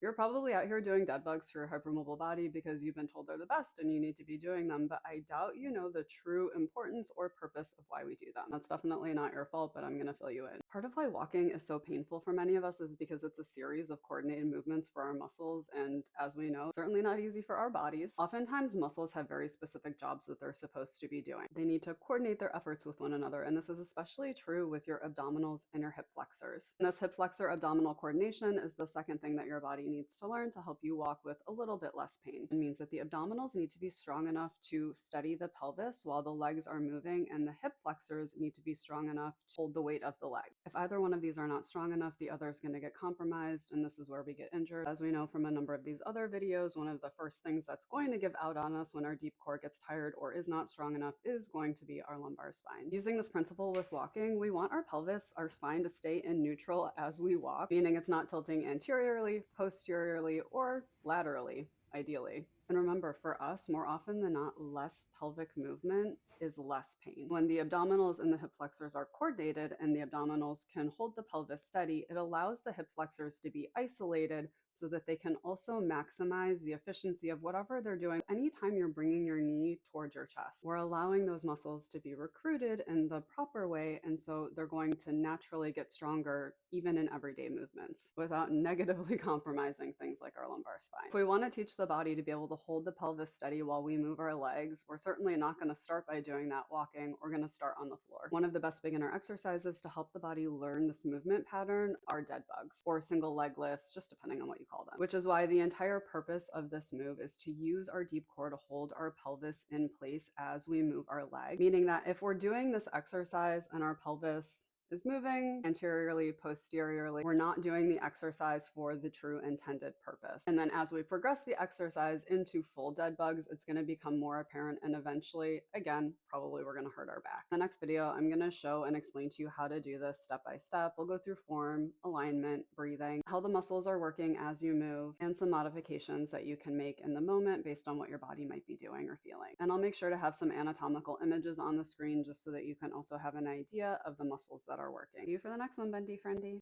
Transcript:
You're probably out here doing dead bugs for your hypermobile body because you've been told they're the best and you need to be doing them, but I doubt you know the true importance or purpose of why we do them. That's definitely not your fault, but I'm gonna fill you in. Part of why walking is so painful for many of us is because it's a series of coordinated movements for our muscles, and as we know, certainly not easy for our bodies. Oftentimes, muscles have very specific jobs that they're supposed to be doing. They need to coordinate their efforts with one another, and this is especially true with your abdominals and your hip flexors. And this hip flexor abdominal coordination is the second thing that your body needs to learn to help you walk with a little bit less pain. It means that the abdominals need to be strong enough to steady the pelvis while the legs are moving, and the hip flexors need to be strong enough to hold the weight of the leg. If either one of these are not strong enough, the other is going to get compromised, and this is where we get injured. As we know from a number of these other videos, one of the first things that's going to give out on us when our deep core gets tired or is not strong enough is going to be our lumbar spine. Using this principle with walking, we want our pelvis, our spine, to stay in neutral as we walk, meaning it's not tilting anteriorly, posteriorly, or laterally, ideally. And remember, for us, more often than not, less pelvic movement is less pain. When the abdominals and the hip flexors are coordinated and the abdominals can hold the pelvis steady, it allows the hip flexors to be isolated so that they can also maximize the efficiency of whatever they're doing. Anytime you're bringing your knee towards your chest, we're allowing those muscles to be recruited in the proper way, and so they're going to naturally get stronger even in everyday movements without negatively compromising things like our lumbar spine. If we want to teach the body to be able to hold the pelvis steady while we move our legs, we're certainly not going to start by doing that walking. We're going to start on the floor. One of the best beginner exercises to help the body learn this movement pattern are dead bugs or single leg lifts, just depending on what you call them, which is why the entire purpose of this move is to use our deep core to hold our pelvis in place as we move our leg, meaning that if we're doing this exercise and our pelvis is moving anteriorly, posteriorly, we're not doing the exercise for the true intended purpose. And then as we progress the exercise into full dead bugs, it's going to become more apparent, and eventually, again, probably we're going to hurt our back. In the next video, I'm going to show and explain to you how to do this step by step. We'll go through form, alignment, breathing, how the muscles are working as you move, and some modifications that you can make in the moment based on what your body might be doing or feeling. And I'll make sure to have some anatomical images on the screen just so that you can also have an idea of the muscles that are working. See you for the next one, Bendy Friendy.